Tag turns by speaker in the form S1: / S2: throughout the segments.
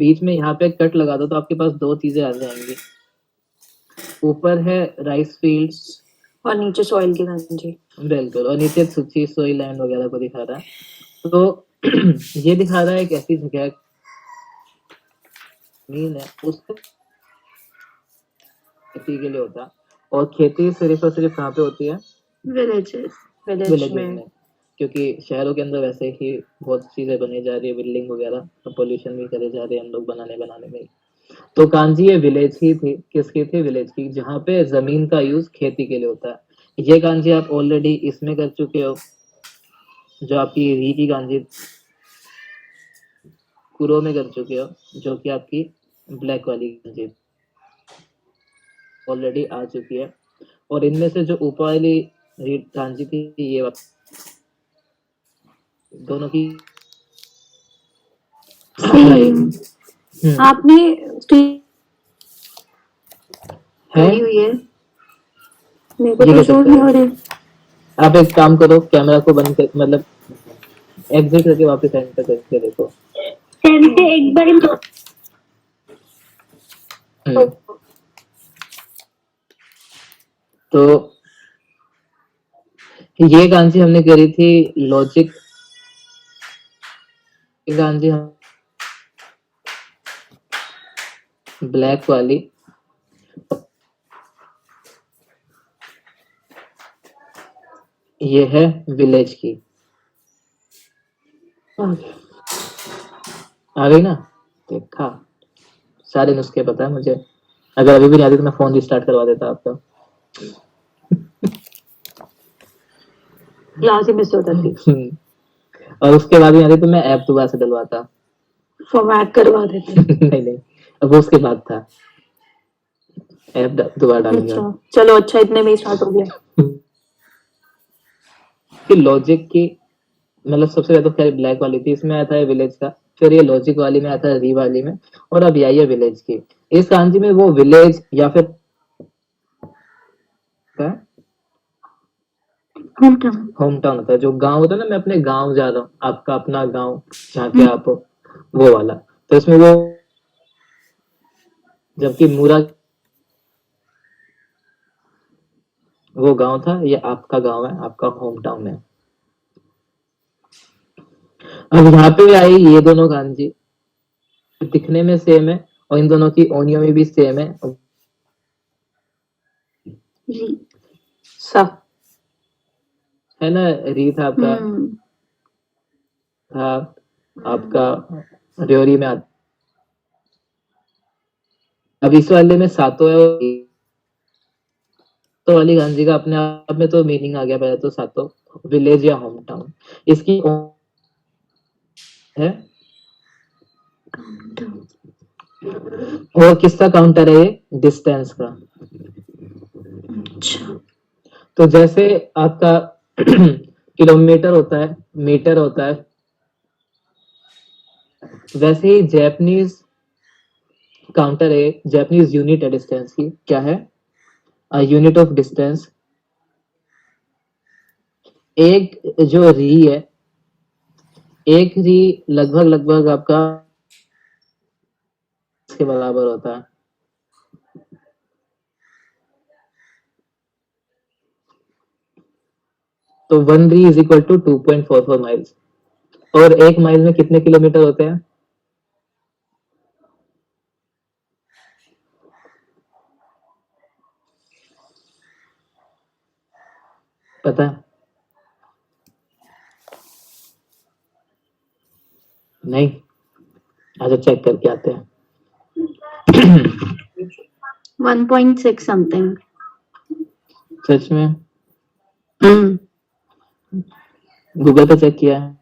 S1: बीच में यहाँ पे कट लगा दो तो आपके पास दो चीजें आ जाएंगी। ऊपर है राइस फील्ड
S2: और नीचे सॉइल की गांजी।
S1: बिल्कुल, और नीचे सूची सोई लैंड वगैरह को दिखा रहा है। तो ये दिखा रहा है एक ऐसी जगह जमीन है उसको खेती के लिए होता है, और खेती सिर्फ और सिर्फ कहाँ पे होती है?
S2: विलेजेस, विलेज
S1: विलेजेस
S2: में।
S1: में, क्योंकि शहरों के अंदर वैसे ही बहुत चीजें बनी जा रही है, बिल्डिंग वगैरह, तो पोल्यूशन भी करे जा रहे हैं हम लोग बनाने में। तो कांजी ये विलेज ही थी, किसकी थी? विलेज की, जहाँ पे जमीन का यूज खेती के लिए होता है। ये कांजी आप ऑलरेडी इसमें कर चुके हो, जो आपकी री की कांजी कुरो में कर चुके हो, जो कि आपकी ब्लैक वाली कांजी ऑलरेडी आ चुकी है। और इनमें से जो ऊपर वाली रीड कांजी थी, ये दोनों की
S2: आपने
S1: है
S2: हुई है, मेरे को
S1: ये
S2: तो
S1: कैसे
S2: शूट नहीं हो रही।
S1: आप एक काम करो, कैमरा को बंद कर, मतलब एग्जिट करके वापस एंटर करके देखो।
S2: एक बार
S1: तो ये गांजी हमने करी थी लॉजिक गांजी, हम ब्लैक वाली, ये है विलेज की। आ गई ना? देखा, सारे नुस्खे पता है मुझे। अगर अभी भी नहीं आती तो मैं फोन रिस्टार्ट करवा देता आपका।
S2: क्लास ही मिस हो जाती।
S1: और उसके बाद भी आती तो मैं ऐप दोबारा से डलवाता,
S2: फॉर्मेट करवा देते।
S1: नहीं, अब उसके बाद था ऐप दोबारा डालेंगे।
S2: अच्छा चलो, अच्छा इतने में स्टार्ट हो गया।
S1: लॉजिक की मतलब सबसे पहले तो खैर ब्लैक वाली थी, इसमें आता है विलेज का, फिर ये लॉजिक वाली में आता है री वाली में, और अब यही है विलेज की। इस कांजी में वो विलेज या फिर होम टाउन होता है, जो गांव होता है ना, मैं अपने गांव जा रहा हूँ, आपका अपना गांव जहाँ के आप हो, वो वाला। तो इसमें वो, जबकि मूरा वो गांव था, ये आपका गांव है, आपका होम टाउन है। अब यहाँ पे आई ये दोनों कांजी, दिखने में सेम है और इन दोनों की ओनियो में भी सेम है।
S2: सा
S1: है ना, री था आपका, था आपका ड्योरी में आता। अब इस वाले में सातो है, तो वाली गांजी का अपने आप में तो मीनिंग आ गया। पहले तो सातो विलेज या होम टाउन, इसकी है। और किसका काउंटर है ये? डिस्टेंस का।
S2: अच्छा,
S1: तो जैसे आपका किलोमीटर होता है, मीटर होता है, वैसे ही जैपनीज काउंटर है, जैपनीज यूनिट है डिस्टेंस की, क्या है? Unit of distance. एक जो री है, एक री लगभग लगभग आपका के बराबर होता है। तो 1 री इज इक्वल टू 2.44 माइल्स। और 1 माइल में कितने किलोमीटर होते हैं? पता है? नहीं? अच्छा चेक करके आते हैं।
S2: 1.6 समथिंग।
S1: सच में? गूगल पे चेक किया है?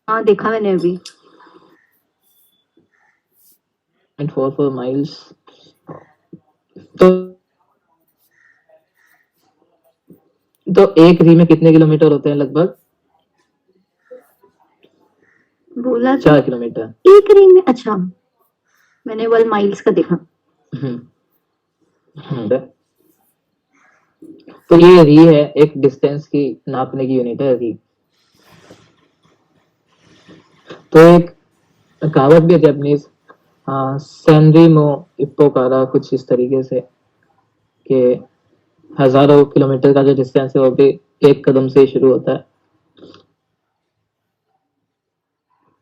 S2: हाँ देखा मैंने अभी।
S1: 0.44 माइल्स। तो एक री में कितने किलोमीटर होते हैं लगभग?
S2: बोला
S1: 4 किलोमीटर।
S2: एक री में? अच्छा, मैंने 1 माइल्स का देखा।
S1: तो ये री है, एक डिस्टेंस की नापने की यूनिट है री। तो एक कहावत भी है जापानीज, सैनरीमो इप्पोकारा, कुछ इस तरीके से कि हजारों किलोमीटर का जो डिस्टेंस है वो भी एक कदम से ही शुरू होता है।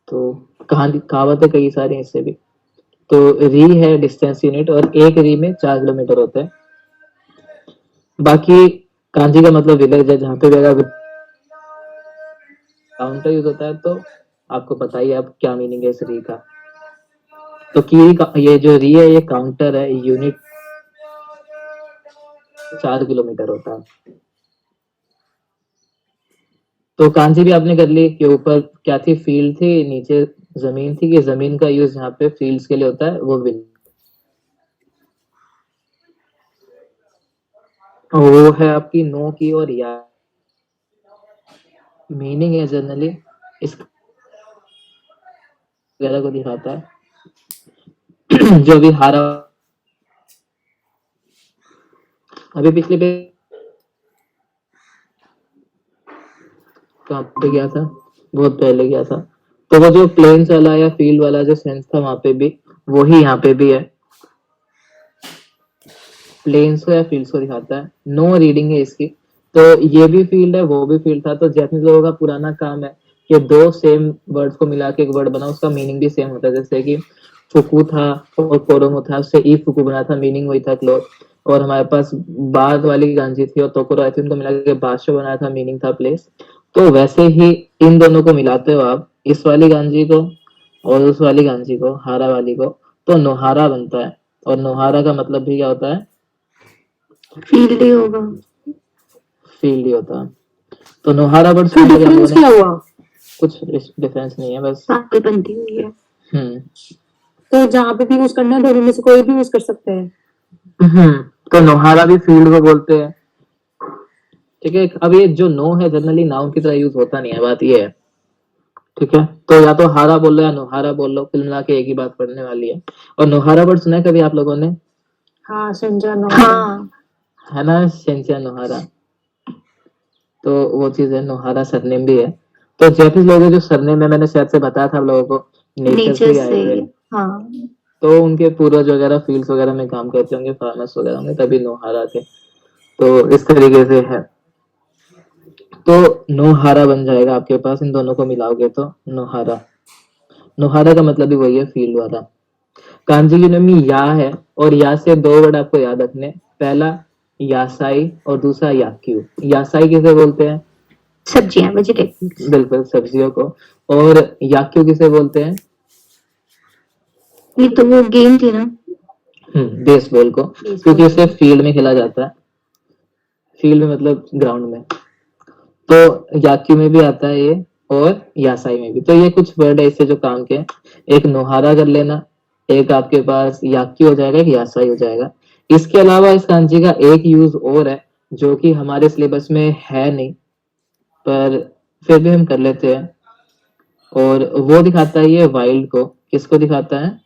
S1: तो कहानी कहावतें कई सारी हैं इससे भी। तो री है डिस्टेंस यूनिट, और एक री में 4 किलोमीटर होते हैं। बाकी कांजी का मतलब विलेज है, जहाँ पे भी अगर काउंटर यूज होता है तो आपको पता ही है अब क्या मीनिंग है इस री का। तो की का ये जो री है ये काउंटर है, यूनिट 4 किलोमीटर होता है। तो कांजी भी आपने कर ली कि ऊपर क्या थी, फील्ड थी, नीचे जमीन थी, कि जमीन का यूज यहाँ पे फील्ड्स के लिए होता है, वो विल। वो है आपकी नो की और या। मीनिंग है जनरली इस वगैरह को दिखाता है। जो अभी हारा, अभी पिछले पे कहाँ पे गया था, बहुत पहले गया था। तो वो जो प्लेन्स वाला या फील्ड वाला जो सेंस था वहां पे भी, वही यहाँ पे भी है। प्लेन्स को या फील्ड्स को दिखाता है। नो रीडिंग है इसकी। तो ये भी फील्ड है, वो भी फील्ड था। तो जैपनीज लोगों का पुराना काम है कि दो सेम वर्ड्स को मिला के एक वर्ड बना, उसका मीनिंग भी सेम होता है। जैसे कि फुकू था और कोरोमो था, उससे ई फुकू बना था, मीनिंग वही था, क्लोथ। और हमारे पास बाद वाली गांजी थी और तोकोरो आई थी, उनको मिला के बाशो बनाया था, मीनिंग था प्लेस। तो वैसे ही इन दोनों को मिलाते हो आप, इस वाली गांजी को और उस वाली गांजी को, हारा वाली को, तो नोहारा बनता है। और नोहारा का मतलब भी क्या होता है?
S2: फील्ड ही होगा।
S1: फील्ड ही होता है। तो नोहारा वर्ड
S3: तो
S1: सुना कभी आप लोगों
S3: डिफरेंस
S1: ने?
S3: क्या हुआ?
S1: कुछ डिफरेंस नहीं है बस।
S2: पागल बनती हुई है।
S1: हम्म
S3: तो जहाँ पे भी यूज करना है दोनों में से कोई भी यूज कर सकते हैं।
S1: हम्म। तो नोहारा भी फील्ड को बोलते हैं। ठीक है, अब ये जो नो है जनरली नाउन की तरह यूज होता नहीं है, बात ये है। ठीक है, तो या तो हारा बोल लो या नोहारा बोल लो, कुल मिला के एक ही बात पढ़ने वाली है। और नोहारा वर्ड सुना है कभी आप लोगों ने?
S3: हाँ, संजा नो।
S2: हाँ,
S1: है ना, शेंचिया नोहारा। तो वो चीज है, नोहारा सरनेम भी है। तो जैपनीज लोग जो सरनेम है, मैंने शायद से बताया था आप लोगों को, नेचर से
S2: नेचर
S1: ही आए
S2: से।
S1: थे।
S2: हाँ,
S1: तो उनके पूर्वज वगैरह फील्ड्स वगैरह में काम करते होंगे, फार्मर्स वगैरह होंगे, तभी नोहारा थे। तो इस तरीके से है। तो नोहारा बन जाएगा आपके पास, इन दोनों को मिलाओगे तो नोहारा। नोहारा का मतलब भी वही है, फील्ड वाला। कांजी की में या है, और या से दो वर्ड आपको याद रखने। पहला यासाई और दूसरा याक्यू। यासाई किसे बोलते हैं?
S2: सब्जियां, वेजिटेबल्स।
S1: बिल्कुल, सब्जियों को। और याक्यू किसे बोलते हैं?
S2: ये तो वो गेम थी ना।
S1: बेसबॉल को, क्योंकि इसे फील्ड में खेला जाता है। फील्ड में मतलब ग्राउंड में। तो याक्यू में भी आता है ये, और यासाई में भी। तो ये कुछ वर्ड है इससे जो काम के हैं। एक नोहारा कर लेना, एक आपके पास याक्यू हो जाएगा, एक यासाई हो जाएगा। इसके अलावा इस कांजी का एक यूज और है, जो कि हमारे सिलेबस में है नहीं, पर फिर भी हम कर लेते हैं। और वो दिखाता है ये वाइल्ड को। किसको दिखाता है?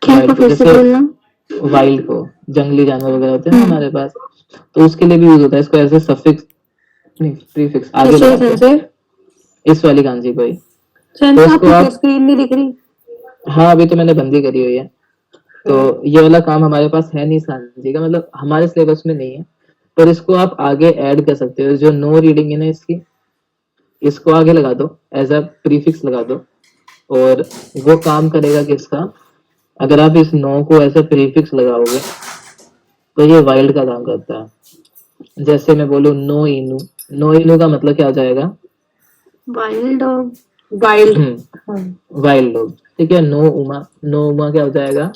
S2: क्या
S1: वाइल्ड को,
S2: फिर से
S1: जैसे
S2: बोलना?
S1: वाइल्ड को, जंगली जानवर वगैरह होते हैं ना हमारे पास, तो उसके लिए भी यूज होता है। इसको ऐसे सफिक्स नहीं, प्रीफिक्स आगे लगाते हैं, इस वाली कांजी को ही। तो इसको आप,
S3: स्क्रीन नहीं दिख रही।
S1: हाँ अभी तो मैंने बंदी करी हुई है। तो ये वाला काम हमारे पास है नहीं इस कांजी का, मतलब हमारे सिलेबस में नहीं है। पर इसको आप आगे ऐड कर सकते हो। जो नो रीडिंग है ना इसकी, इसको आगे लगा दो, एज अ प्रीफिक्स लगा दो। और वो काम करेगा किसका? अगर आप इस नो को ऐसे प्रीफिक्स लगाओगे तो ये वाइल्ड का काम करता है। जैसे मैं बोलूं नो इनू, नो इनू का मतलब क्या हो जाएगा?
S2: Wild dog.
S3: Wild.
S1: Wild dog. ठीक है, नो उमा, नो उमा क्या हो जाएगा?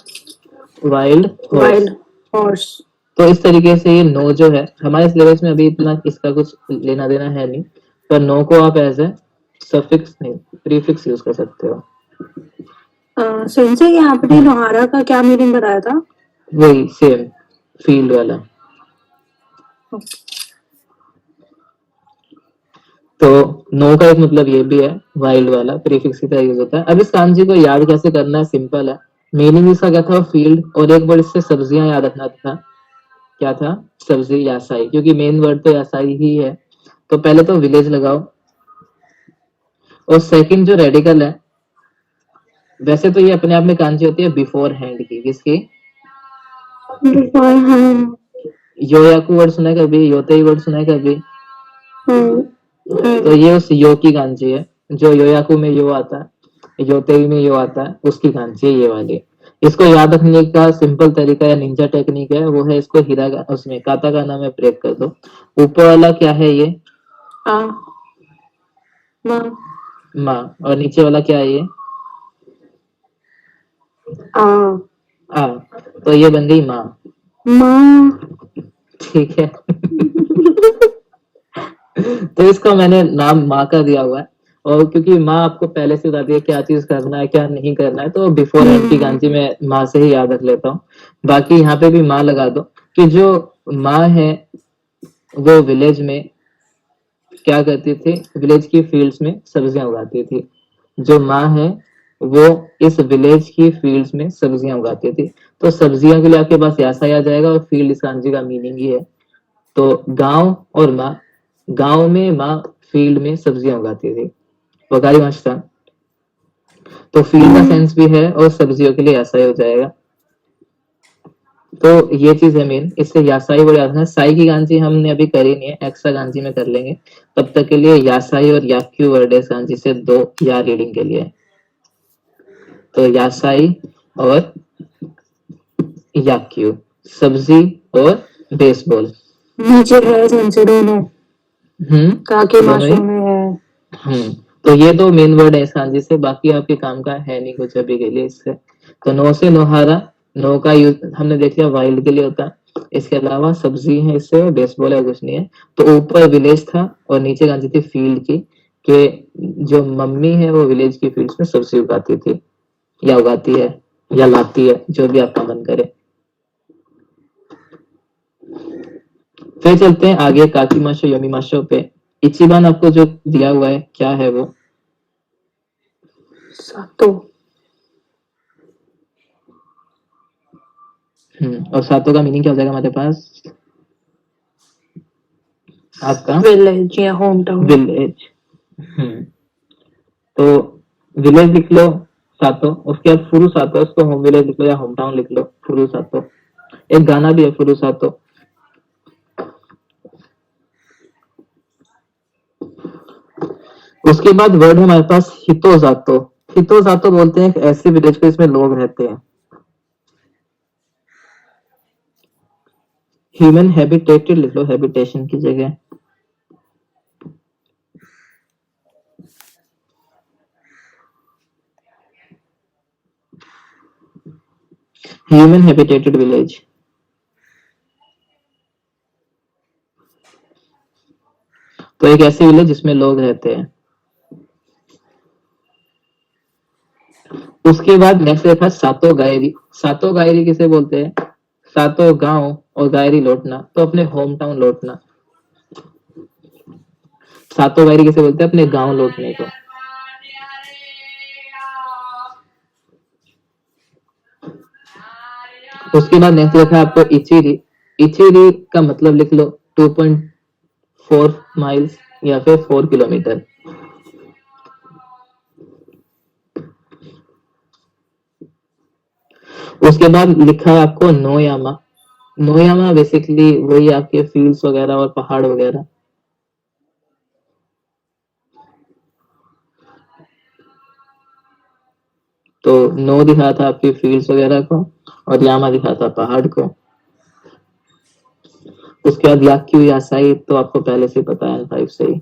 S1: Wild horse.
S3: Wild horse.
S1: तो इस तरीके से ये नो जो है, हमारे सिलेबस में अभी इतना इसका कुछ लेना देना है नहीं, पर नो को आप एज ए सफिक्स नहीं, प्रीफिक्स यूज कर सकते हो।
S3: सेंसे यहाँ पे नोहारा का क्या मीनिंग बताया था?
S1: वही सेम, फील्ड वाला। तो नो का एक मतलब ये भी है, वाइल्ड वाला, प्रीफिक्स की तरह यूज होता है। अब इस कांजी को याद कैसे करना है, सिंपल है। मीनिंग इसका क्या था? फील्ड, और एक वर्ड इससे सब्जियां याद रखना था। क्या था? सब्जी, यासाई, क्योंकि मेन वर्ड तो यासाई ही है। तो पहले तो विलेज लगाओ, और सेकंड जो रेडिकल है, वैसे तो ये अपने आप में कांजी होती है बिफोर हैंड की, किसकी?
S3: Before hand.
S1: योयाकू वर्ड सुना है कभी? योतेई वर्ड सुना है कभी? तो ये उस यो की कांजी है, जो योयाकू में यो आता है, योतेई में यो आता है, उसकी कांजी है ये वाली। इसको याद रखने का सिंपल तरीका या निंजा टेक्निक है, वो है इसको हीरा का उसमें काताकाना में ब्रेक कर दो। ऊपर वाला क्या है ये?
S3: आ मा
S1: माँ, और नीचे वाला क्या है ये?
S3: आ
S1: आ, तो ये बन गई माँ।
S3: माँ।
S1: ठीक है। तो इसका मैंने नाम माँ का दिया हुआ है, और क्योंकि माँ आपको पहले से बताती है क्या चीज करना है क्या नहीं करना है, तो बिफोर हैंड की कांजी मैं माँ से ही याद रख लेता हूँ। बाकी यहाँ पे भी माँ लगा दो कि जो माँ है वो विलेज में क्या करती थी? विलेज की फील्ड्स में सब्जियां उगाती थी। जो माँ है वो इस विलेज की फील्ड्स में सब्जियां उगाती थी। तो सब्जियों के लिए आपके पास यासाई आ जाएगा, और फील्ड इस कांजी का मीनिंग ही है। तो गांव और माँ, गांव में माँ फील्ड में सब्जियां उगाती थी, वकारी मास्टर। तो फील्ड का सेंस भी है और सब्जियों के लिए यासाई हो जाएगा। तो ये चीज है मेन, इससे यासाई और यासाई। साई की गांजी हमने अभी करी नहीं है, एक्स्ट्रा गांजी में कर लेंगे। तब तक के लिए यासाई और याक्यू वर्ड है गांजी से दो या रीडिंग के लिए। तो यासाई और याक्यू, सब्जी और बेसबॉल।
S3: नीचे है सेंसे दोनों, काके
S1: दोनों ही।
S3: माशो में है।
S1: तो ये दो मेन वर्ड है इस कांजी से, बाकी आपके काम का है नहीं कुछ अभी के लिए इससे। तो नो से नोहारा, नो का यूज हमने देख लिया वाइल्ड के लिए होता है। इसके अलावा सब्जी है इससे, बेसबॉल है कुछ नहीं है। तो ऊपर विलेज था और नीचे कांजी थी फील्ड की, कि जो मम्मी है वो विलेज की फील्ड्स में सब्जी उगाती थी, या उगाती है, या लाती है, जो भी आपका मन करे। फिर चलते हैं आगे काकी माशो यमी माशो पे। इचिबान आपको जो दिया हुआ है क्या है वो?
S3: सातो।
S1: और सातो का मीनिंग क्या हो जाएगा हमारे पास? आपका
S3: विलेज या होम टाउन।
S1: विलेज। तो विलेज लिख लो सातो, उसके बाद फुरु सातो, उसको होम विलेज लिख लो या होम टाउन लिख लो, फुरु सातो। एक गाना भी है फुरु सातो। उसके बाद वर्ड है हमारे पास हितोजातो। हितोजातो बोलते हैं एक ऐसे विलेज को इसमें लोग रहते हैं। ह्यूमन हैबिटेटेड लिख लो, हैबिटेशन की जगह। Human हैबिटेटेड village. तो एक ऐसी विलेज जिसमें लोग रहते हैं। उसके बाद नेक्स्ट देखा सातो गायरी। सातो गायरी किसे बोलते हैं? सातो गांव और गायरी लौटना, तो अपने होम टाउन लौटना। सातो गायरी किसे बोलते हैं? अपने गांव लौटने को। उसके बाद नेक्स्ट देखा आपको इचिरी। इचिरी का मतलब लिख लो 2.4 माइल्स या फिर 4 किलोमीटर। उसके बाद लिखा है आपको नोयामा। नोयामा बेसिकली वही आपके फील्ड्स वगैरह और पहाड़ वगैरह। तो नो दिखा था आपके फील्ड्स वगैरह को, और यामा दिखा था पहाड़ को। उसके बाद याक्यू यासाई तो आपको पहले से पता है 5 से ही।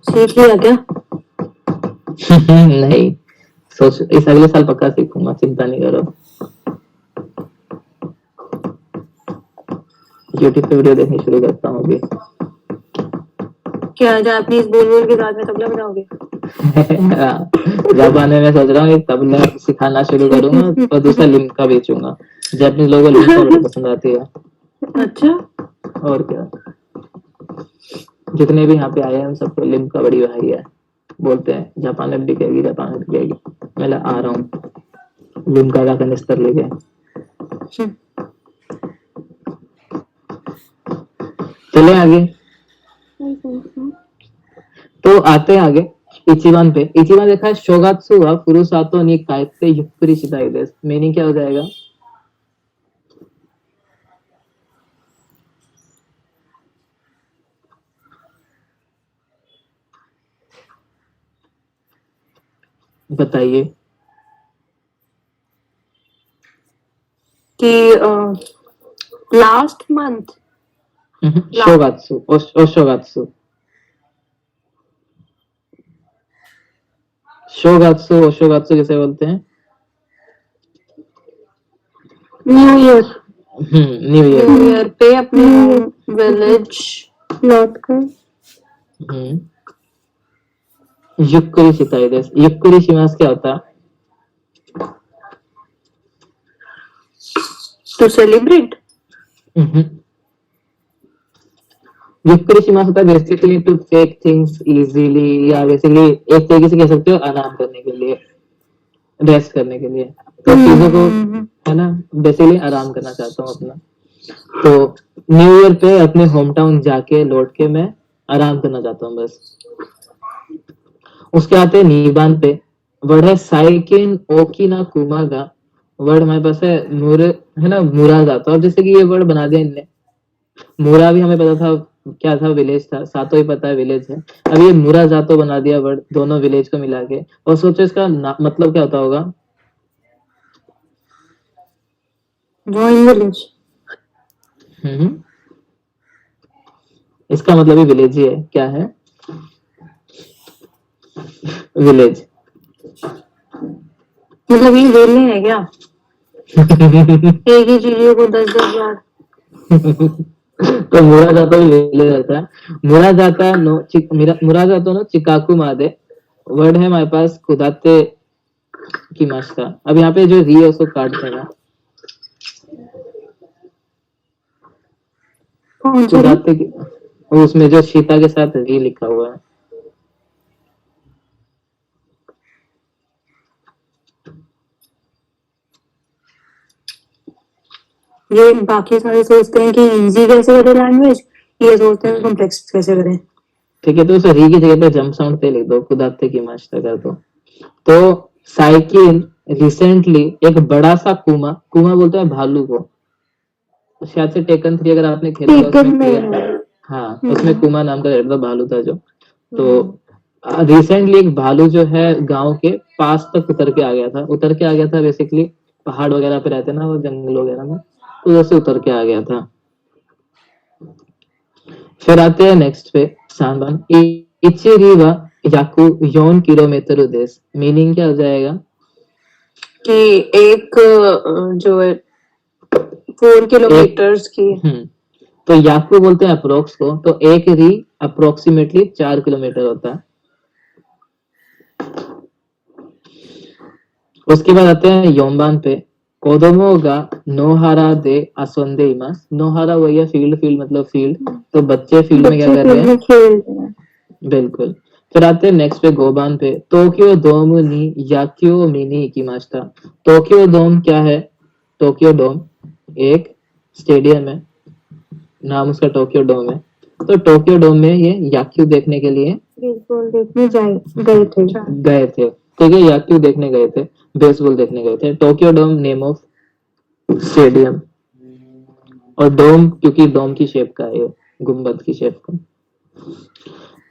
S3: सीख लिया क्या?
S1: नहीं, सोच इस अगले साल पक्का सीखूंगा, चिंता नहीं करो। यूट्यूब पे वीडियो देखनी शुरू करता हूँ अभी।
S3: क्या जापानीज बोल बोल के रात में तबला बजाओगे?
S1: जापान में मैं सोच रहा हूँ एक तबला सिखाना शुरू करूंगा और दूसरा लिम्का बेचूंगा। जापानीज लोगों को लिम्का बड़ी पसंद आती है।
S3: अच्छा,
S1: और क्या, जितने भी यहाँ पे आए हैं उन सबको लिम्का बड़ी भाई है। बोलते हैं जापान में बिकेगी, जापान में बिकेगी। मैं आ रहा हूँ लिम्का का कनिस्तर लेके। चले आगे। तो आते हैं आगे इचिबान पे। इचिबान देखा है शोगात्सु वा फुरुसातो नि काएत्ते युक्कुरी शिताई देस। मीनिंग क्या हो जाएगा? बताइए।
S3: कि लास्ट मंथ
S1: शोगात्सु ओशोगात्सु शोगात्सु ओशोगात्सु किसे बोलते हैं?
S3: New year,
S1: new year.
S3: New year पे अपने विलेज लौट कर
S1: युक्कुरी शिताई देस। युक्कुरी शिमास क्या होता है?
S3: To celebrate.
S1: युक्कुरी शिमास होता है basically to take things easily, या बेसिकली एक तरीके से कह सकते हो आराम करने के लिए, रेस्ट करने के लिए। तो चीजों को है ना बेसिकली आराम करना चाहता हूँ अपना। तो न्यू ईयर पे अपने होम टाउन जाके लौट के मैं आराम करना चाहता हूँ बस। उसके आते हैं नीबान पे। वर्ड है साइकिन ओकिना कुमागा। वर्ड हमारे पास है मुरे, है ना मुरा जाता। और जैसे कि ये वर्ड बना दिया इनने। मुरा भी हमें पता था क्या था, विलेज था। सातो ही पता है विलेज है। अब ये मुरा जातो बना दिया वर्ड, दोनों विलेज को मिला के। और सोचो इसका मतलब क्या होता होगा?
S3: Join village.
S1: इसका मतलब ही विलेज ही है। क्या है? विलेज।
S3: मतलब ये वेले है क्या? एक ही चीजों को 10-10 बार।
S1: तो मुरा जातो भी विलेज रहता है। मुरा जातो नो चिकाकू मादे। वर्ड है हमारे पास कुदाते की मास्ता। अब यहाँ पे जो री है उसको काट देना।
S3: कौन सा री?
S1: कुदाते की, उसमें जो शीता के साथ री लिखा हुआ है।
S3: ये बाकी सारे सोचते हैं कि इजी कैसे करें लैंग्वेज, ये सोचते हैं कॉम्प्लेक्स कैसे करें।
S1: ठीक है, तो उसे री की जगह पे जंप साउंड पे लिख दो, कुदाते की मास्ता कर दो। तो साइकिन रिसेंटली एक बड़ा सा कुमा, कुमा बोलते हैं भालू को। शायद से टेकन 3 अगर आपने खेला होगा उसमें क्लियर, हाँ उसमें कुमा नाम का कैरेक्टर भालू था जो। तो रिसेंटली एक भालू जो है गांव के पास तक उतर के आ गया था बेसिकली। पहाड़ वगैरह पे रहते ना वो, जंगल वगैरह में, तो उधर से उतर के आ गया था। फिर आते हैं नेक्स्ट पे सांबान। इचिरीवा याकू 4 किलोमीटर देश। मीनिंग क्या हो जाएगा?
S3: कि एक जो है 4 किलोमीटर्स की।
S1: तो याकू बोलते हैं अप्रोक्स को। तो एक री अप्रोक्सीमेटली 4 किलोमीटर होता है। उसके बाद आते हैं योम्बान पे। कोदोमो गा नोहारा दे असोंदे इमास। नोहारा वही है फील्ड मतलब फील्ड। तो बच्चे फील्ड में क्या कर रहे हैं?
S3: खेल रहे हैं।
S1: बिल्कुल। फिर आते हैं नेक्स्ट पे गोबान पे। टोक्यो डोम नी याक्यो मिनी इकिमास्ता। टोक्यो डोम क्या है? टोक्यो डोम एक स्टेडियम है, नाम उसका टोक्यो डोम है। तो टोक्यो डोम में ये याक्यू देखने के लिए
S3: बेसबॉल देखने गए थे।
S1: ठीक है, याक्यू देखने गए थे, बेसबॉल देखने गए थे। Tokyo Dome name of stadium. और डोम क्योंकि डोम की शेप का है, गुम्बद की शेप का।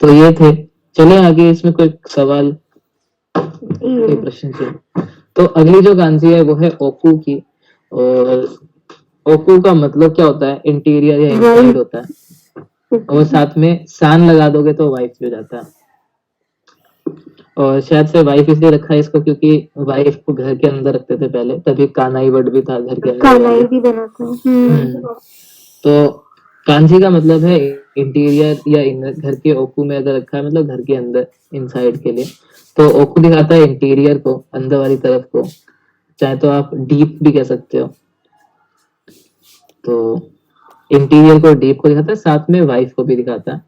S1: तो ये थे। चले आगे, इसमें कोई सवाल, कोई प्रश्न थे? तो अगली जो कांजी है वो है ओकू की। और ओकू का मतलब क्या होता है? इंटीरियर या इनसाइड होता है। और साथ में सान लगा दोगे तो वाइफ हो जाता है। और शायद से वाइफ इसलिए रखा है इसको क्योंकि वाइफ को घर के अंदर रखते थे पहले, तभी कानाई वर्ड भी था घर के अंदर।
S3: कानाई भी बना था।
S1: तो कांजी का मतलब है इंटीरियर या इनर। घर के ओकू में अगर रखा है मतलब घर के अंदर, इनसाइड के लिए, तो ओकू दिखाता है इंटीरियर को, अंदर वाली तरफ को, चाहे तो आप डीप भी कह सकते हो। तो इंटीरियर को, डीप को दिखाता है, साथ में वाइफ को भी दिखाता है।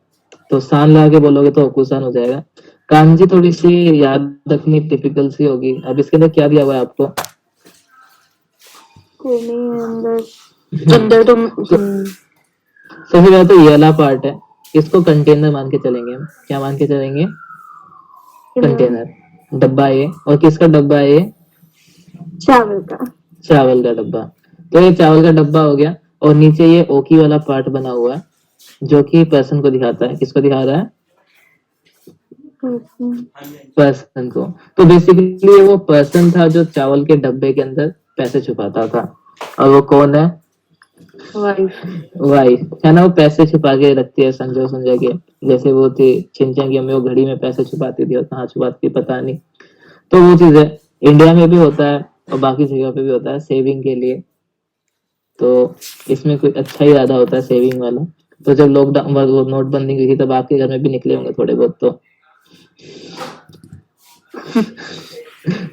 S1: तो सान लगा के बोलोगे तो ओकुसान हो जाएगा। कांजी थोड़ी सी याद रखनी टिपिकल सी होगी। अब इसके अंदर क्या दिया हुआ है आपको?
S3: कोने अंदर अंदर तो
S1: सबसे पहले तो ये वाला पार्ट है, इसको कंटेनर मान के चलेंगे हम। क्या मान के चलेंगे? कंटेनर, डब्बा ये। और किसका डब्बा है ये?
S2: चावल का।
S1: चावल का डब्बा। तो ये चावल का डब्बा हो गया। और नीचे ये ओकी वाला पार्ट बना हुआ है जो कि पर्सन को दिखाता है। किसको दिखा रहा है? पर्सन को। तो बेसिकली वो पर्सन था जो चावल के डब्बे के अंदर पैसे छुपाता था। और वो कौन है?
S3: वाइफ।
S1: वाइफ है ना। वो पैसे छुपा के रखती है संजो संजय के। जैसे वो थी चिंचा की मम्मी, वो घड़ी में पैसे छुपाती थी और कहाँ छुपाती थी पता नहीं। तो वो चीज है, इंडिया में भी होता है और बाकी जगह पे भी होता है सेविंग के लिए। तो इसमें कोई अच्छा ही ज्यादा होता है सेविंग वाला। तो जब लॉकडाउन, वो नोटबंदी हुई थी, तब आपके घर में भी निकले होंगे थोड़े बहुत।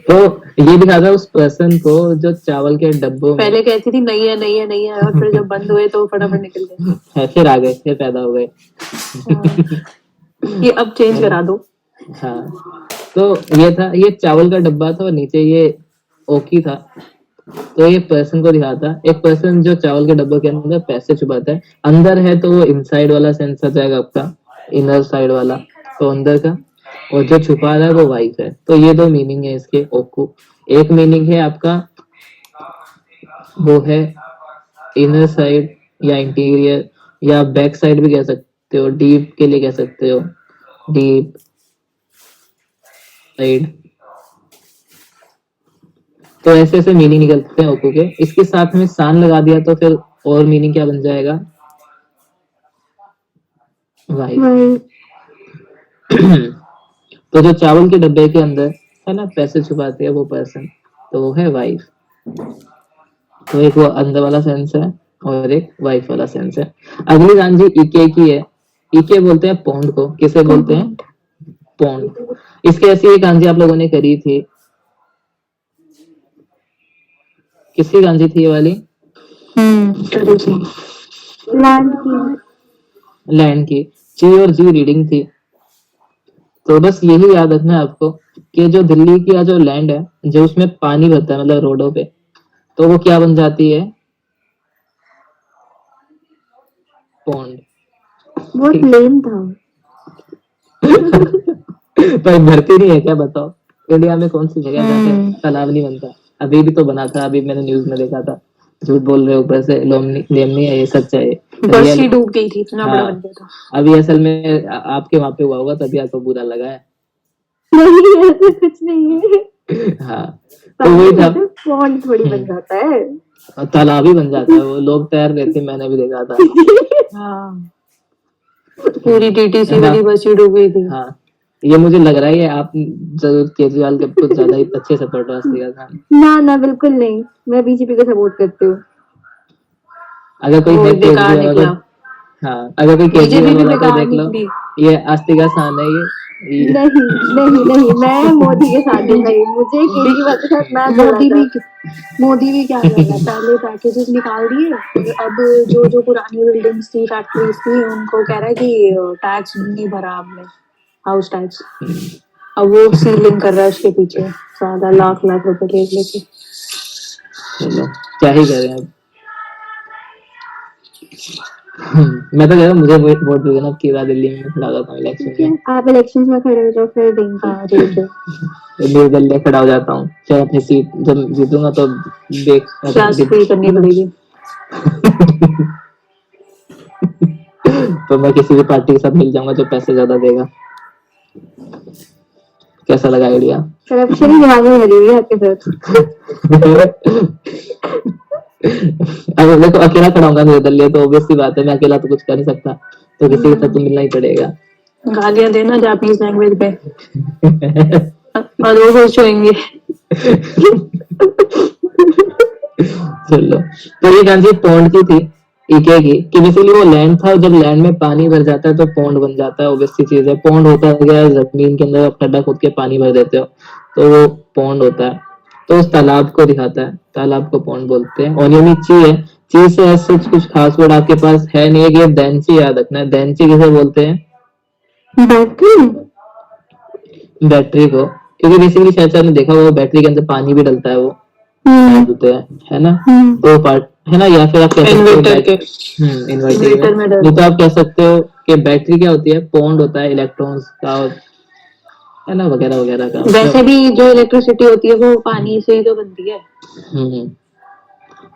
S1: तो ये दिखाता है उस पर्सन को जो चावल के डब्बों में
S3: पहले कहती थी नहीं है नहीं है नहीं है, और फिर जब बंद हुए तो फटाफट निकल गए।
S1: है, फिर आ गए, फिर पैदा हो गए।
S3: ये अब चेंज करा दो।
S1: हाँ, तो ये था, ये चावल का डब्बा था और नीचे ये ओकी था। तो ये पर्सन को दिखाता, एक पर्सन जो चावल के डब्बे के अंदर पैसे छुपाता है। अंदर है तो वो इनसाइड वाला सेंस आ जाएगा आपका, इनर साइड वाला, तो अंदर का। और जो छुपा रहा है वो वाइफ है। तो ये दो मीनिंग है इसके ओकू। एक मीनिंग है आपका, वो है इनर साइड या इंटीरियर, या बैक साइड भी कह सकते हो, डीप के लिए कह सकते हो, डीप साइड। तो ऐसे ऐसे मीनिंग निकलते हैं ओकू के। इसके साथ में सान लगा दिया तो फिर और मीनिंग क्या बन जाएगा? वाइफ। तो जो चावल के डब्बे के अंदर है ना पैसे छुपाते हैं वो पर्सन, तो वो है वाइफ। तो एक वो अंदर वाला सेंस है और एक वाइफ वाला सेंस है। अगली गांजी इके की है। इके बोलते हैं पौंड को। किसे बोलते हैं? पौंड। इसके ऐसी एक गांजी आप लोगों ने करी थी। किसकी गांजी थी ये वाली?
S2: लैंड की।
S1: लैंड की। ची और जी रीडिंग थी। तो बस यही याद रखना है आपको कि जो दिल्ली की जो लैंड है, जो उसमें पानी भरता है मतलब रोडों पे, तो वो क्या बन जाती है? पौंड।
S2: बहुत लेम था।
S1: पर भरती नहीं है क्या, बताओ? इंडिया में कौन सी जगह जाके तालाब नहीं बनता? अभी भी तो बना था, अभी मैंने न्यूज में देखा था। झूठ बोल रहे हो ऊपर से, लेम नहीं है, ये सच है।
S3: बस ही डूब गई थी, इतना बड़ा बन गया था।
S1: अभी असल में आपके वहां पे हुआ होगा तभी आपको बुरा लगा है।
S2: नहीं, ऐसा कुछ नहीं है।
S1: हाँ, तो वही था।
S2: पॉन्ड थोड़ी बन जाता है,
S1: तालाब ही बन जाता है। वो लोग तैर रहे थे, मैंने भी देखा था।
S3: हाँ, पूरी टीटीसी वाली बस ही डूब गई थी।
S1: हाँ, ये मुझे लग रहा है कि आप जरूर केजरीवाल के कुछ ज्यादा ही अच्छे सपोर्टर हैं।
S2: ना बिल्कुल नहीं, मैं बीजेपी को सपोर्ट करती हूँ।
S1: अगर कोई है
S3: बेकार निकला।
S1: हाँ, अगर कोई केजरीवाल वाला को देख लो, ये आस्तिका सान है ये।
S2: नहीं, मैं मोदी के साथ हूँ भाई। मुझे केजरीवाल के साथ मैं
S3: मोदी भी क्या कर रहा है, पहले पैकेजेस निकाल दिए, अब जो पुरानी बिल्डिंग्स थी, फैक्ट्रीज थी, उनको कह रहा है कि टैक्स नहीं भरा आपने, हाउस टैक्स। अब वो सीलिंग कर रहा है उसके पीछे, ज्यादा लाख रुपए लेके।
S1: चलो क्या ही करें अब। मैं तो कह रहा हूँ मुझे वोट दे देना, अब की बार दिल्ली में खड़ा हो जाता हूँ इलेक्शन में।
S2: आप इलेक्शंस में खड़े हो जाओ, फिर देंगे।
S3: ठीक है,
S1: निर्दलीय खड़ा हो जाता हूँ, चाहे अपनी सीट जब जीतूंगा तो देख
S3: फ्री करनी पड़ेगी।
S1: तो मैं किसी भी पार्टी के साथ मिल जाऊंगा जो पैसे ज्यादा देगा। कैसा लगा आइडिया?
S2: करप्शन ही दिमाग में भरी हुई है आपके साथ।
S1: अगर देखो अकेला खड़ा होगा निर्दलीय, तो ऑब्वियस सी बात है मैं अकेला तो कुछ कर नहीं सकता, तो किसी के साथ तो मिलना ही पड़ेगा।
S3: गालियां देना जापानीज लैंग्वेज पे और वो खुश होंगे।
S1: चलो, तो ये गांधी पौंड की थी। इके की कि बेसिकली वो लैंड था, जब लैंड में पानी भर जाता है तो पौंड बन जाता है, ऑब्वियस सी चीज है। पौंड होता है क्या, जमीन के अंदर आप खड्डा खोद के पानी भर देते हो तो वो पौंड होता है। तो उस तालाब को दिखाता है, तालाब को पौंड बोलते हैं। और ये ची है, ची से ऐसे कुछ खास वर्ड आपके पास है नहीं है कि देंची याद रखना है। देंची किसे बोलते हैं?
S2: बैटरी।
S1: बैटरी को, क्योंकि बेसिकली शायद आपने देखा होगा बैटरी के अंदर पानी भी डलता है, वो होते हैं, है ना? दो पार्ट है ना, या फिर आप कह सकते हो
S3: इन्वर्टर के
S1: इन्वर्टर में नहीं तो आप कह सकते हो कि बैटरी क्या होती है, पौंड होता है इलेक्ट्रॉन्स का, है ना, वगैरह वगैरह का।
S3: वैसे भी जो इलेक्ट्रिसिटी होती है वो पानी से ही तो बनती है।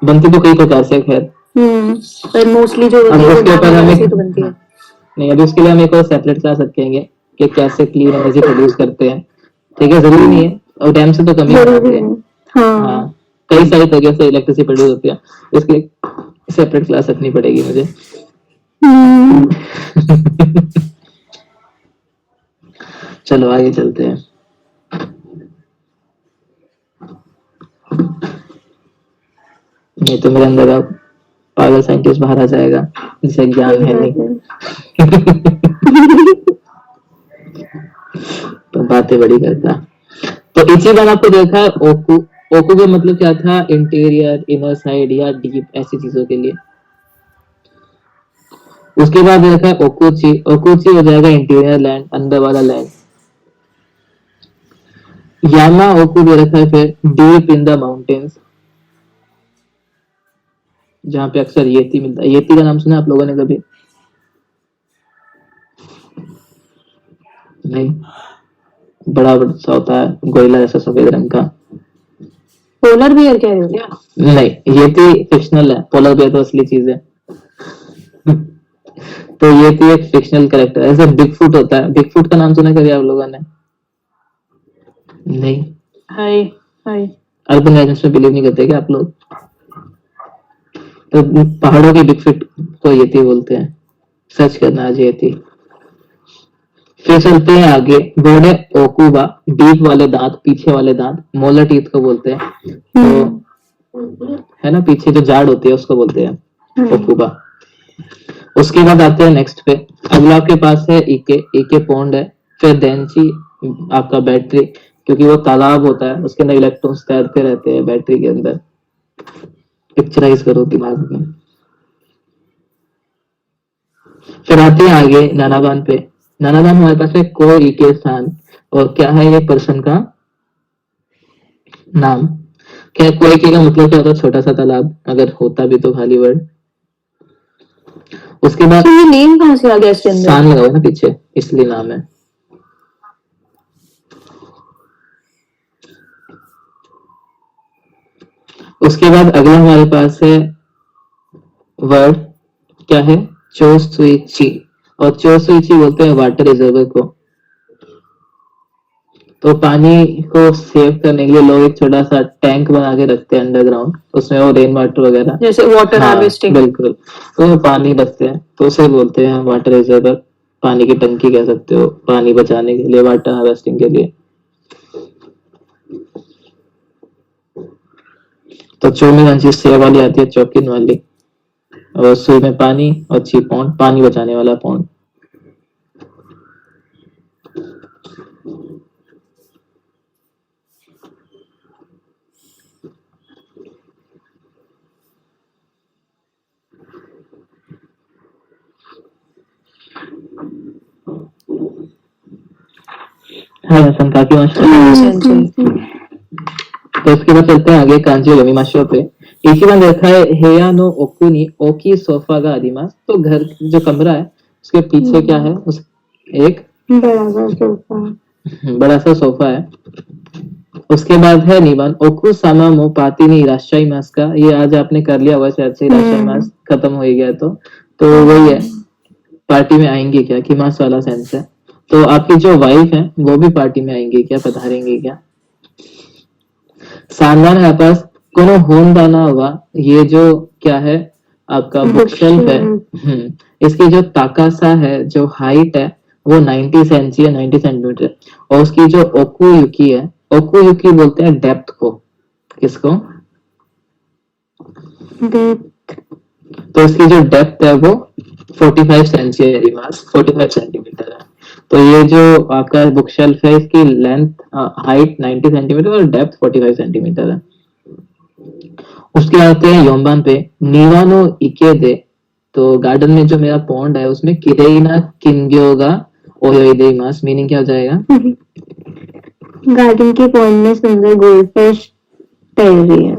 S1: बनती तो कई प्रकार से है, खैर
S3: पर मोस्टली जो होती है वो
S1: उसके ऊपर
S3: नॉर्मल
S1: हमें
S3: से तो बनती है।
S1: नहीं, अभी उसके लिए हम एक और सेपरेट क्लास रखेंगे कि कैसे क्लीन एनर्जी प्रोड्यूस करते हैं। ठीक है, जरूरी नहीं है, और डैम से तो कमी होती है। हाँ, कई सारी तरीके से इलेक्ट्रिसिटी प्रोड्यूस होती है, इसलिए सेपरेट क्लास रखनी पड़ेगी मुझे। चलो आगे चलते हैं। नहीं तो मेरे अंदर अब पागल साइंटिस्ट बाहर आ जाएगा जिसे ज्ञान है नहीं। तो बातें बड़ी करता। तो इचिबान आपको देखा है, ओकू। ओकू का मतलब क्या था? इंटीरियर, इनर साइड या डीप, ऐसी चीजों के लिए। उसके बाद देखा है ओकुची। ओकुची हो जाएगा इंटीरियर लैंड, अंदर वाला लैंड। यामा ओकू दे रखा है फिर डीप इन द माउंटेन्स, जहां पे अक्सर येती मिलता है। येती का नाम सुना आप लोगों ने कभी? नहीं, बड़ा बड़ा सा होता है, गोरिल्ला जैसा सफेद रंग का।
S3: पोलर बियर कह रहे हो क्या?
S1: नहीं, येती फिक्शनल है, पोलर बियर तो असली चीज है। तो येती एक फिक्शनल कैरेक्टर है। ऐसे बिगफुट होता है, बिगफुट का नाम सुना कभी आप लोगों ने? नहीं,
S3: हाय हाय
S1: अर्बन लेजेंड्स में बिलीव नहीं करते क्या आप लोग? तो पहाड़ों की बिगफुट को येती बोलते हैं, सर्च करना आज येती। फिर चलते हैं आगे, बोर्ड है ओकुबा, डीप वाले दांत, पीछे वाले दांत, मोलर टीथ को बोलते हैं। तो है ना, पीछे जो जाड़ होती है उसको बोलते हैं ओकुबा। उसके बाद आते हैं नेक्स्ट पे। अगला आपके पास है इके। इके पौंड है। फिर देंची आपका बैटरी, क्योंकि वो तालाब होता है, उसके अंदर इलेक्ट्रॉन्स तैरते रहते हैं बैटरी के अंदर। पिक्चराइज करो दिमाग में। फिर आते हैं आगे नानाबान पे। नानाबान हमारे पास है को इके स्थान, और क्या है ये पर्सन का नाम। क्या कोई के का मतलब क्या होता है? छोटा सा तालाब, अगर होता भी तो खाली वर्ड। उसके बाद
S3: ये नेम कहाँ से आ गया इसके अंदर?
S1: स्थान लगा हुआ है ना पीछे, इसलिए नाम है। उसके बाद अगला हमारे पास है वर्ड, क्या है? चोसुइची। और चोसुइची बोलते हैं वाटर रिजर्वर को। तो पानी को सेव करने के लिए लोग एक छोटा सा टैंक बना के रखते हैं अंडरग्राउंड, उसमें वो रेन वाटर वगैरह,
S3: जैसे वाटर हार्वेस्टिंग।
S1: बिल्कुल, तो पानी रखते हैं, तो उसे बोलते हैं वाटर रिजर्वर। पानी की टंकी कह सकते हो, पानी बचाने के लिए, वाटर हार्वेस्टिंग के लिए। तो चो में कौन सी सेव वाली आती है? चौकिन वाली। और सुई में पानी, और ची पौंड, पानी बचाने वाला पौंड। हाँ, संकाकी मास्टर। तो उसके बाद चलते हैं आगे कांजी और यमीमाशो पे। इचिबान देखा है हेया नो ओकु नि ओकी सोफा का आदिमास। तो घर जो कमरा है उसके पीछे क्या है? उस एक बड़ा सा सोफा है। उसके बाद है निबान ओकु सामा मो पाती नि इराशाई मास का। ये आज आपने कर लिया हुआ शायद से, इराशाई मास खत्म हो ही गया तो वही है, पार्टी में आएंगे क्या, कि मास वाला सेंस है। तो आपकी जो वाइफ है वो भी पार्टी में आएंगी क्या, पधारेंगी क्या? सानदान है पास कोनो होनदाना हुआ। ये जो क्या है आपका बुक शेल्फ है। इसकी जो ताकासा है, जो हाइट है, वो 90 सेंची है, 90 सेंटीमीटर। और उसकी जो ओकू युकी है, ओकू युकी बोलते हैं डेप्थ को। किसको? तो इसकी जो डेप्थ है वो 45 सेंचुरी मास 45 सेंटीमीटर है। तो ये जो आपका बुक शेल्फ है इसकी लेंथ हाइट 90 सेंटीमीटर और डेप्थ 45 सेंटीमीटर है। उसके आते हैं योम्बान पे नीवानो इकेदे। तो गार्डन में जो मेरा पॉन्ड है उसमें किरेइना किंग्योगा ओयोइदेइमास, मीनिंग क्या हो जाएगा?
S2: गार्डन के पॉन्ड में सुंदर गोल्डफिश तैर रही है।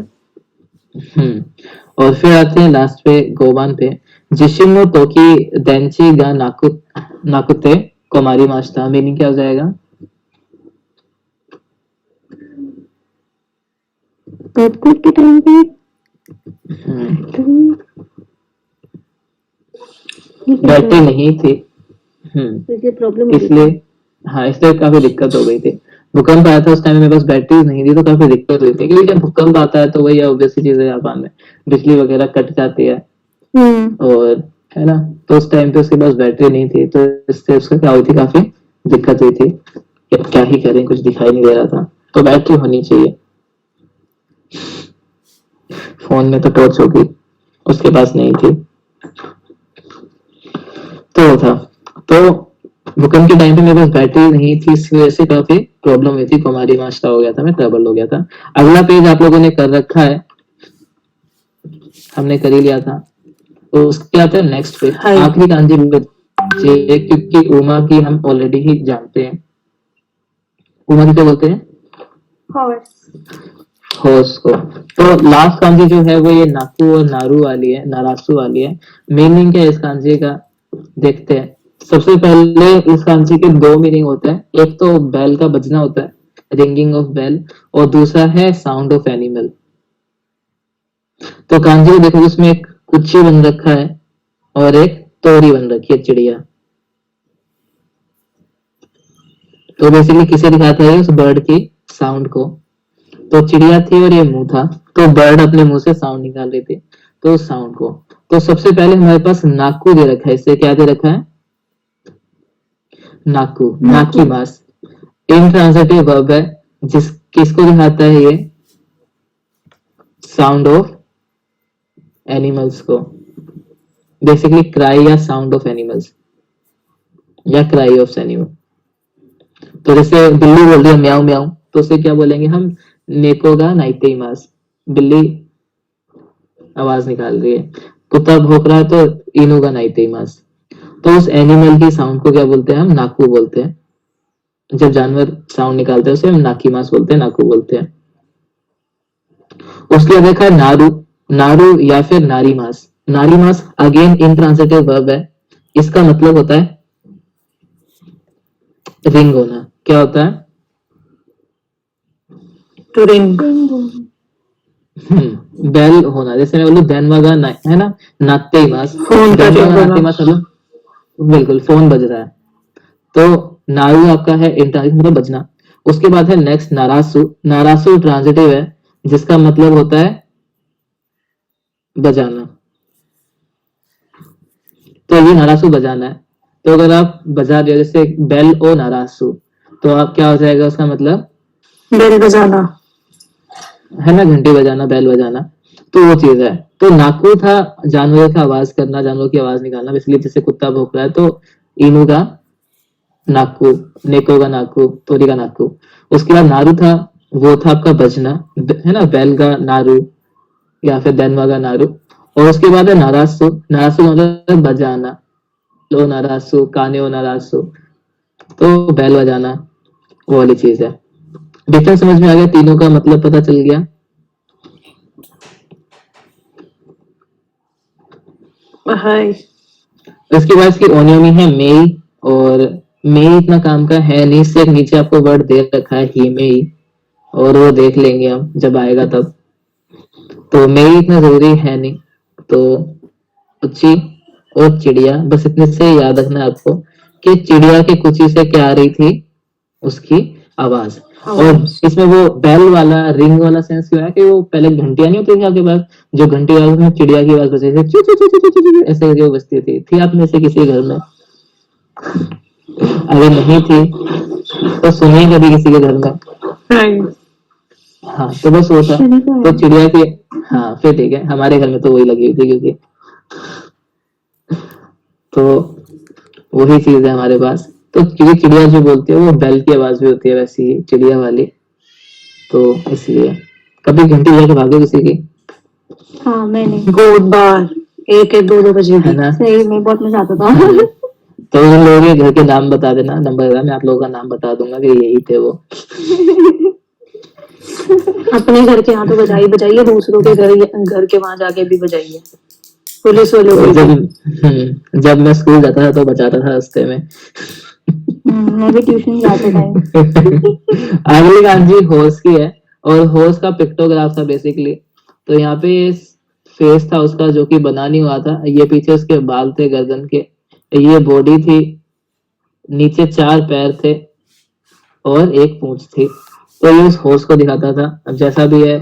S1: और फिर आते हैं लास्ट पे गोबान पे जिशिमो तोकी देंची गा नाकुते कोमारी मास्ता, मीनिंग क्या हो जाएगा?
S2: बरसात के टाइम पे
S1: बैटरी नहीं थी।
S2: इसलिए प्रॉब्लम
S1: इसलिए हाँ, इसलिए काफी दिक्कत हो गई थी। भूकंप आया था उस टाइम में मेरे पास बैटरी नहीं थी तो काफी दिक्कत हुई थी, क्योंकि जब भूकंप आता है तो वही ऑब्वियस चीज है, जापान में बिजली वगैरह कट जाती है और है ना, तो उस टाइम पे उसके पास बैटरी नहीं थी तो इससे उसका क्या हुई थी, काफी दिक्कत हुई थी। क्या ही करें, कुछ दिखाई नहीं दे रहा था, तो बैटरी होनी चाहिए। फोन में तो टॉर्च होगी, उसके पास नहीं थी तो था। तो भूकंप के टाइम पे मेरे पास बैटरी नहीं थी, इस वजह से काफी प्रॉब्लम हुई थी, कुमारी मास्टा हो गया था, मैं ट्रबल हो गया था। अगला पेज आप लोगों ने कर रखा है, हमने कर ही लिया था। तो उसके आता है नेक्स्ट पेज, आखिरी कांजी बचे, क्योंकि उमा की हम ऑलरेडी ही जानते हैं। उमा की क्या बोलते हैं? हॉर्स को। तो लास्ट कांजी जो है वो ये नाकू और नारू वाली है, नारासू वाली है। मीनिंग क्या है इस कांजी का, देखते हैं। सबसे पहले इस कांजी के दो मीनिंग होते हैं, एक तो बेल का बजना होता है, रिंगिंग ऑफ बेल, और दूसरा है साउंड ऑफ एनिमल। तो कांजी को देखो, इसमें एक कुच्ची बन रखा है और एक तोरी बन रखी है, चिड़िया। तो बेसिकली किसे दिखाता है उस बर्ड की साउंड को? तो चिड़िया थी और ये मुंह था, तो बर्ड अपने मुंह से साउंड निकाल रही थी, तो उस साउंड को। तो सबसे पहले हमारे पास नाकू दे रखा है, इससे क्या दे रखा है? नाकू, नाकी मास इंट्रांजिटिव वर्ब है, जिस किसको दिखाता है ये? साउंड ऑफ एनिमल्स को, बेसिकली क्राई या साउंड ऑफ एनिमल्स या क्राई ऑफ एनिमल। तो जैसे बिल्ली बोल रही है म्याऊ म्याऊ, तो उसे क्या बोलेंगे हम? नेकोगा नाइटेमास, बिल्ली आवाज निकाल रही है। कुत्ता भौंक रहा है तो इनुगा नाइटेमास। तो उस एनिमल की साउंड को क्या बोलते हैं हम? नाकू बोलते हैं। जब जानवर साउंड निकालते हैं उसे हम नाकीमास बोलते हैं, नाकू बोलते हैं। उसके बाद देखा है नारू, नारू या फिर नारीमास। नारीमास अगेन इंट्रांजिटिव वर्ब है, इसका मतलब होता है रिंग होना। क्या होता है?
S3: To ring.
S1: बेल होना। जैसे मैं बोलूं धनवागा है ना, नाते मास,
S3: फोन का रिंग होना।
S1: मतलब बिल्कुल फोन बज रहा है। तो नारू आपका है इंट्रांजिटिव, मतलब बजना। उसके बाद है नेक्स्ट नारासु। नारासु ट्रांजिटिव है, जिसका मतलब होता है बजाना। तो ये नारासु बजाना है। तो अगर आप बजा रहे हो जैसे बेल ओ नारासु, तो आप क्या हो जाएगा उसका मतलब?
S3: बेल बजाना
S1: है ना, घंटी बजाना, बेल बजाना, तो वो चीज है। तो नाकू था जानवरों की आवाज करना, जानवरों की आवाज निकालना, इसलिए जैसे कुत्ता भौंक रहा है तो इनू का नाकू, neko का नाकू, तोरी का नाकू। उसके बाद नारू था, वो था आपका बजना, है ना, बैल का नारू या फिर देनवा का नारू। और उसके बाद है नारासु। नारासु मतलब बजाना, लो नारासु, काने ओ नारासु, तो बैल बजाना, वो वाली चीज है। डिफरेंस समझ में आ गया? तीनों का मतलब पता चल गया?
S3: हाय।
S1: इसके बाद इसकी ओनियोमी है मेई, और मेई इतना काम का है नहीं, सिर्फ नीचे आपको वर्ड दे रखा है ही मेई, और वो देख लेंगे हम जब आएगा तब। तो मेई इतना जरूरी है नहीं। तो कुची और चिड़िया, बस इतने से याद रखना है आपको कि चिड़िया की कुची से क्या आ रही थी? उसकी आवाज। और इसमें वो बेल वाला, रिंग वाला सेंस क्यों है कि वो पहले घंटियां नहीं होती थी आपके पास, जो घंटी आवाज में चिड़िया की आवाज बजती थी, चू चू चू चू चू चू, ऐसे करके वो बजती थी आप में से किसी घर में? अगर नहीं थी तो सुनिए कभी किसी के घर में। हाँ, तो बस वो था। तो चिड़िया की, हाँ फिर ठीक है, हमारे घर में तो वही लगी हुई थी, क्योंकि तो वही चीज है हमारे पास। तो क्योंकि चिड़िया जो बोलती है वो बेल की आवाज भी होती है वैसी ही चिड़िया वाली, तो इसलिए कभी घंटी बजा के भागे किसी की,
S2: हाँ मैंने,
S3: बहुत बार, 1-1, 2-2 बजे
S1: है
S3: भी।
S1: ना?
S2: सही में बहुत मजा आता था।
S1: तो उन लोगों के घर के नाम बता देना, नंबर देना, मैं आप लोगों का नाम बता दूंगा कि यही थे वो।
S3: अपने घर के यहाँ तो बजाई बजाइए, दूसरों के घर के वहां जाके भी बजाइए, पुलिस वालों
S1: तो
S3: को
S1: जब
S3: भी।
S1: जब मैं स्कूल जाता था तो बचाता था रास्ते में।
S2: मैं भी ट्यूशन जाते टाइम।
S1: अगली गांजी हॉर्स की है, और हॉर्स का पिक्टोग्राफ था बेसिकली। तो यहाँ पे फेस था उसका जो कि बना नहीं हुआ था, ये पीछे उसके बाल थे गर्दन के, ये बॉडी थी, नीचे 4 पैर थे और एक पूंछ थी। तो ये उस हॉर्स को दिखाता था। अब जैसा भी है,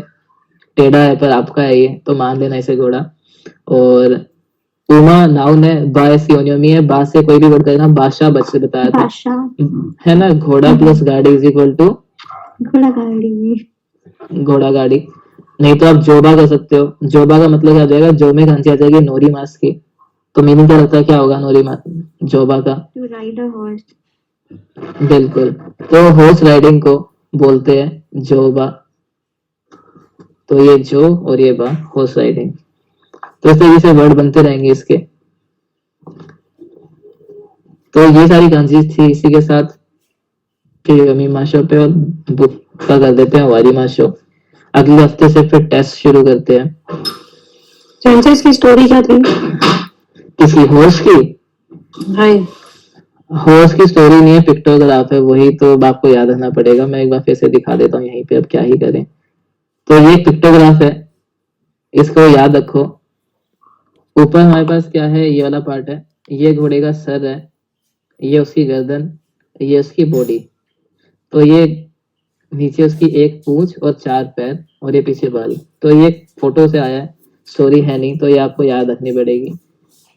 S1: टेढ़ा है पर आपका है ये, तो मान लेना इसे घोड़ा। और उमा नाउन है, बा सियोनिमी है, बा से कोई भी वर्ड करना, बादशाह बच से बताया था,
S2: बादशाह,
S1: है ना? घोड़ा प्लस गाड़ी इज इक्वल टू
S2: घोड़ा गाड़ी।
S1: घोड़ा गाड़ी। नहीं तो आप जोबा कर सकते हो, जोबा का मतलब क्या हो जाएगा, जो में खांसी आ जाएगी नोरी मास की। तो मीनिंग क्या लगता है, क्या होगा नोरी मास जोबा का?
S2: To ride a horse.
S1: बिल्कुल। तो हॉर्स राइडिंग को बोलते हैं जोबा। तो ये जो और ये बा, हॉर्स राइडिंग। तो इस तरीके से वर्ड बनते रहेंगे इसके। तो ये सारी कांजीज थी। इसी के साथ फिर अमी माशो पे और बुक का कर देते हैं वारी माशो। अगले हफ्ते से फिर टेस्ट शुरू करते हैं।
S3: सेंसेस की स्टोरी क्या थी
S1: किसी हॉर्स की?
S3: भाई?
S1: हॉर्स की स्टोरी नहीं है, पिक्टोग्राफ है, वही तो आपको याद रखना पड़ेगा। मैं एक बार फिर से दिखा देता हूँ यहीं पे, अब क्या ही करें। तो ये पिक्टोग्राफ है, इसको याद रखो। ऊपर हमारे पास क्या है, ये वाला पार्ट है, ये घोड़े का सर है, ये उसकी गर्दन, ये उसकी बॉडी। तो ये नीचे उसकी एक पूंछ और 4 पैर, और ये पीछे बाल। तो ये फोटो से आया है, स्टोरी है नहीं, तो ये आपको याद रखनी पड़ेगी।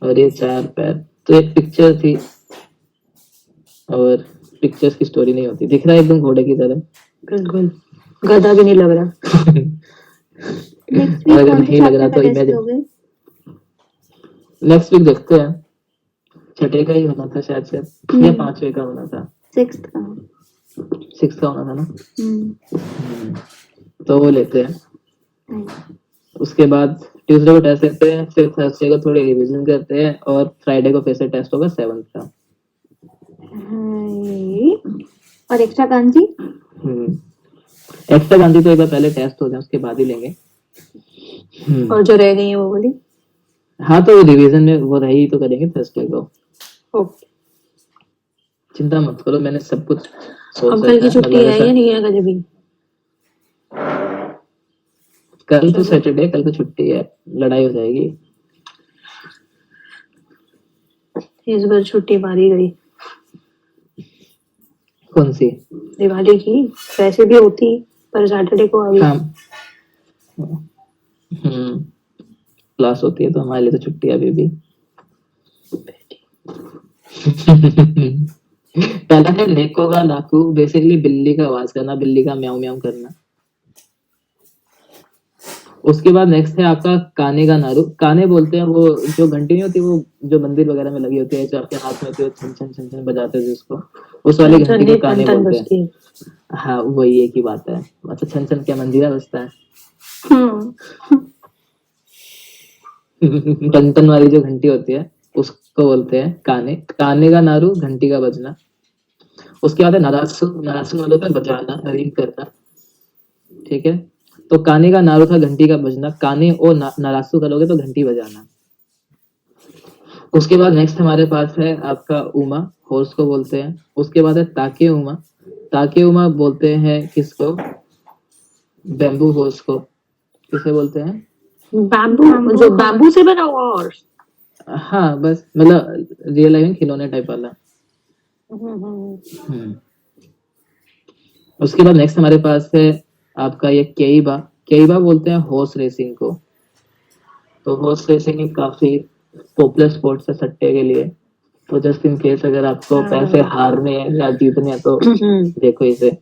S1: और ये 4 पैर, तो एक पिक्चर थी, और पिक्चर्स की स्टोरी नहीं होती। दिख रहा है एकदम घोड़े की तरह।
S3: बिल्कुल, गधा भी नहीं लग रहा।
S2: नेक्स्ट
S1: और
S2: वीक
S1: अगर
S2: कौन से
S1: नहीं लग रहा
S2: चैप्टर का
S1: तो
S2: टेस्ट
S1: इमेजिन,
S2: लोगे?
S1: नेक्स्ट वीक देखते हैं। छठे का ही होना था शायद से, या 5वें का होना था,
S2: 6th का।
S1: 6 का होना था ना।
S2: हम्म।
S1: तो वो लेते हैं। उसके बाद ट्यूसडे को टेस्ट लेते हैं, फिर थर्सडे को थोड़ी रिवीजन करते हैं, और फ्राइडे को फिर से टेस्ट होगा 7th का।
S2: और एक्स्ट्रा कांजी?
S1: एक्स्ट्रा गांधी तो एक बार पहले टेस्ट हो जाए उसके बाद ही लेंगे।
S3: और जो रह गई है वो बोली।
S1: हाँ, तो रिवीजन में वो रही तो करेंगे थर्सडे को।
S3: ओके।
S1: चिंता मत करो, मैंने सब कुछ सोच
S3: अब कल की
S1: रखा है।
S3: छुट्टी
S1: मतलब
S3: है या नहीं है कल भी?
S1: कल तो सैटरडे, कल तो छुट्टी है, लड़ाई हो जाएगी।
S3: इस बार छुट्टी मारी गई।
S1: कौन सी?
S3: दिवाली की वैसे भी होती, पर सैटरडे को आ गई।
S1: हाँ, क्लास होती है तो हमारे लिए तो छुट्टी है अभी भी। पहला है नेको का लाकू, बेसिकली बिल्ली का आवाज करना, बिल्ली का म्याऊ म्याऊ करना। उसके बाद नेक्स्ट है आपका काने का नारू। काने बोलते हैं वो जो घंटी नहीं होती, वो जो मंदिर वगैरह में लगी होती है, जो आपके हाथ में होती है, छन छन छन छन बजाते हैं जिसको, उस वाली घंटी को काने बोलते हैं। हाँ, वही एक ही बात है। अच्छा, छन छन क्या मंजीरा बजता है? टन टन वाली जो घंटी होती है उसको बोलते हैं काने। काने का नारू, घंटी का बजना। उसके बाद है नरासु। नरासु मतलब होता है बजाना, रिंग करना। ठीक है, तो काने का नारू था घंटी का बजना, काने और नरासु करोगे तो घंटी बजाना। उसके बाद नेक्स्ट हमारे पास है आपका उमा, हॉर्स को बोलते हैं। उसके बाद है ताके उमा। ताके उमा बोलते हैं किसको? बैम्बू हॉर्स को। किसे बोलते हैं?
S3: बैम्बू, जो बैम्बू से बना हुआ हॉर्स।
S1: हाँ, बस मतलब रियल लाइफ में खिलौने टाइप वाला। उसके बाद नेक्स्ट हमारे पास है आपका ये केईबा। केईबा बोलते हैं हॉर्स रेसिंग को। तो हॉर्स रेसिंग एक काफी पॉपुलर स्पोर्ट्स है सट्टे के लिए। तो जस्ट इन केस अगर आपको पैसे हारने हैं या जीतने हैं तो देखो इसे।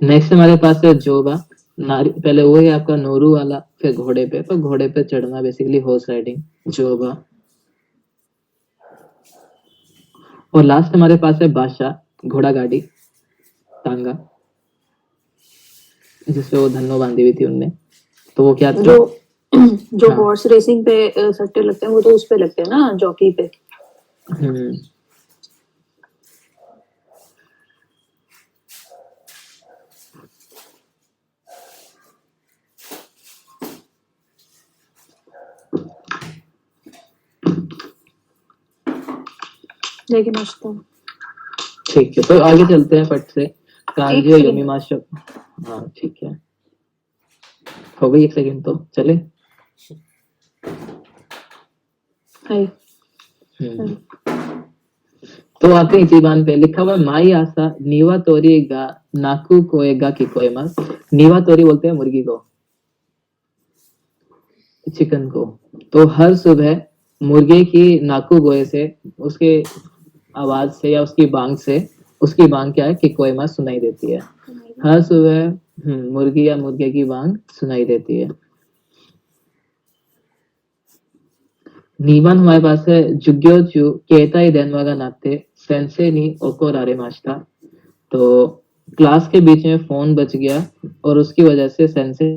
S1: नेक्स्ट हमारे पास है जोबा। नारी पहले वो है आपका नोरू वाला, फिर घोड़े पे, तो घोड़े पे चढ़ना बेसिकली हॉर्स राइडिंग जोबा। और लास्ट हमारे पास है बादशाह घोड़ा गाड़ी टांगा, जिसपे वो धन्नो बांधी हुई थी उनने। तो वो क्या था?
S3: जो जो
S1: हाँ।
S3: हॉर्स रेसिंग पे सट्टे लगते हैं वो तो उस पे लगते हैं ना, जॉकी पे।
S1: हम्म
S3: लेकिन अच्छा
S1: ठीक है, तो आगे चलते हैं फट से। कांजी
S3: एक
S1: और
S3: सेकंड।
S1: योमीमाशा। हाँ ठीक है, हो गई 1 सेकंड तो चले।
S3: हाय
S1: हम्म तो आते हैं इचिबान पे। लिखा हुआ है माई आसा नीवा तोरी गा नाकू कोएगा की कोएमास। नीवा तोरी बोलते हैं मुर्गी को, चिकन को। तो हर सुबह मुर्गे की नाकू गोए से, उसके आवाज से या उसकी बांग से, उसकी बांग क्या है कि कोएमास सुनाई देती है। हर सुबह मुर्गी या मुर्गे की बांग सुनाई देती है। नीवन हमारे पास है जुग्योचु केताई देनवा का नाते सेंसे नी ओकोरारे मास्टा। तो क्लास के बीच में फोन बच गया और उसकी वजह से सेंसे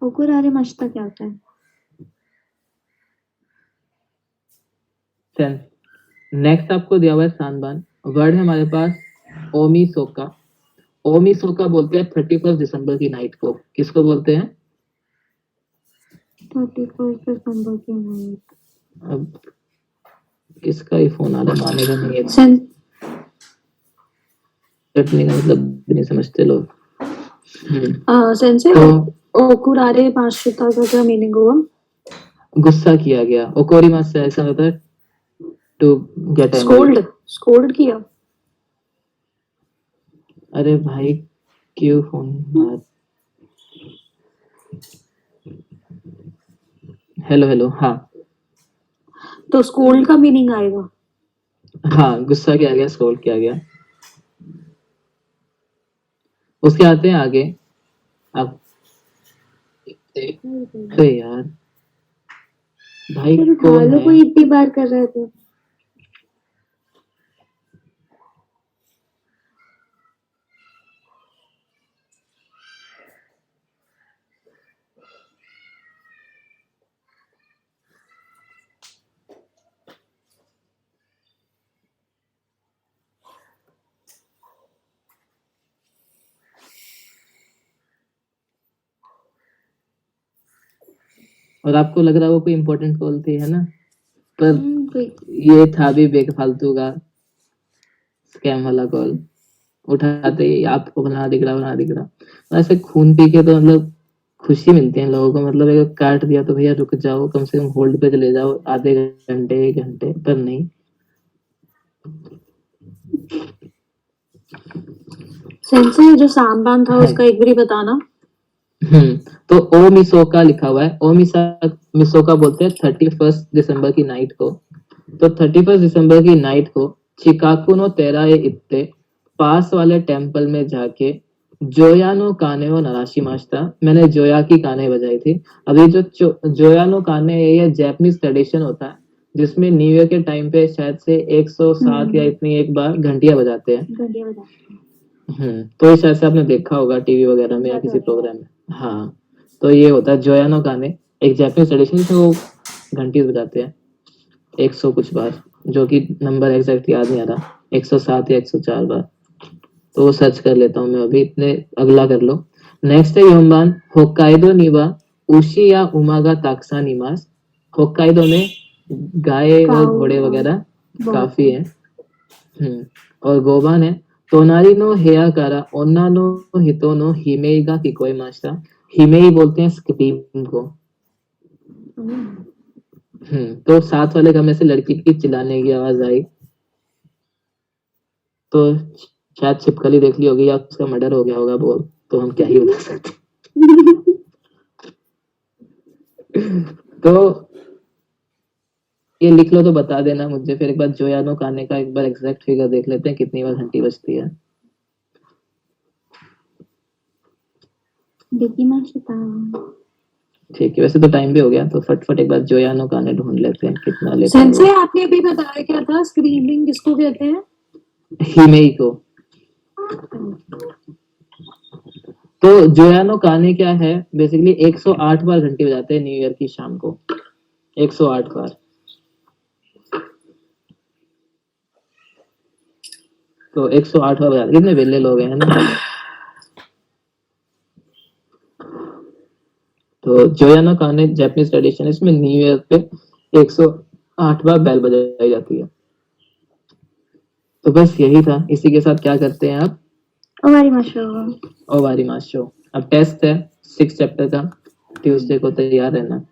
S2: ओकुरारे मश्ता क्या होता है?
S1: नेक्स्ट आपको दिया हुआ है सानबान। वर्ड है हमारे पास ओमी सोका। ओमी सोका बोलते हैं 31 दिसंबर की नाइट को। किसको बोलते हैं?
S2: 31 दिसंबर की नाइट।
S1: अब किसका ही फोन आ रहा है, मानेगा नहीं है।
S3: सें
S1: कटने का मतलब भी नहीं समझते लोग।
S3: सेंसे
S1: तो
S3: ओकुरारे माशुता का क्या मीनिंग हुआ?
S1: गुस्सा किया गया। ओकोरिमा से ऐसा होता है टू गेट एंग्री।
S3: स्कोल्ड किया।
S1: अरे भाई क्यों फोन मार। Hello hello. हाँ
S3: तो स्कोल्ड का मीनिंग आएगा।
S1: हाँ, गुस्सा किया गया, स्कोल्ड किया गया। उसके आते हैं आगे आप। अरे यार भाई
S2: फिर
S1: कौन
S2: उठा लो,
S1: है?
S2: कोई इतनी बार कर रहा है तो।
S1: और आपको लग रहा है वो कोई इम्पोर्टेंट कॉल थी, है ना? पर
S2: कोई
S1: ये था भी बेफालतू का स्कैम वाला कॉल। उठाते ही आपको बना दिख रहा। ऐसे खून पी के तो मतलब खुशी मिलती है लोगों को। मतलब अगर काट दिया तो भैया रुक जाओ, कम से कम होल्ड पे चले जाओ आधे घंटे 1 घंटे, पर नहीं।
S3: सेंसे जो सामबान था
S1: हाँ।
S3: उसका एक बारी बताना।
S1: तो ओ मिसोका लिखा हुआ है। ओ मिसोका बोलते हैं 31 दिसंबर की नाइट को। तो 31 दिसंबर की नाइट को चिकागो नो तेरा ए इत्ते पास वाले टेम्पल में जाके जोया नो काने वो नराशी मास्ता। मैंने जोया की काने बजाई थी। अभी जो जोया नो काने है, ये जैपनीज ट्रेडिशन होता है जिसमें न्यू ईयर के टाइम पे शायद से 107 या इतनी एक बार घंटियां बजाते हैं।
S2: घंटियां बजाते हैं।
S1: तो ये शायद से आपने देखा होगा टीवी वगैरह में या किसी प्रोग्राम में। हाँ, तो ये होता है जोया नो काने, एक जैपनीज ट्रेडिशन से वो घंटी बजाते हैं 100 कुछ बार, जो कि नंबर एग्जैक्ट याद नहीं आ रहा, 107 या 104 बार। तो वो सर्च कर लेता हूँ मैं अभी, इतने अगला कर लो। नेक्स्ट है योमबान होक्काइडो निवा उशी या उमागा ताक्सा निमास। होक्काइडो में गाय और
S2: काऊ
S1: घोड़े
S2: और
S1: वगैरह
S2: बहुत
S1: काफी है। और गोबान है तोनारी नो हेया कारा ओन्ना नो हितो नो हिमेगा की कोई मास्टा। हिमेई बोलते हैं स्क्रीम को। तो साथ वाले कमरे से लड़की की चिल्लाने की आवाज आई। तो शायद छिपकली देख ली होगी या उसका मर्डर हो गया होगा बोल, तो हम क्या ही बता सकते। तो ये लिख लो तो बता देना मुझे, फिर एक बार जोयानो काने का एक बार एग्जैक्ट फिगर देख लेते हैं कितनी बार घंटी बजती है। ठीक है, वैसे तो टाइम भी हो गया, तो फटफट एक बार जोयानो काने ढूंढ लेते हैं कितना लेता है वो।
S3: सेंसे आपने अभी बताया क्या था, स्क्रीनिंग किसको कहते हैं?
S1: हिमेई को। तो जोयानो काने क्या है, बेसिकली 108 बार घंटी बजाते हैं न्यू ईयर की शाम को, 108 बार। तो 108 बार बजाते, कितने वेले लोग हैं ना। तो जोयानो काने जापानीज ट्रेडिशन है, इसमें न्यू ईयर पे 108 बार बेल बजाई जाती है। तो बस यही था, इसी के साथ क्या करते हैं आप, ओवारी मास शो। अब टेस्ट है 6 चैप्टर का, ट्यूसडे को तैयार रहना।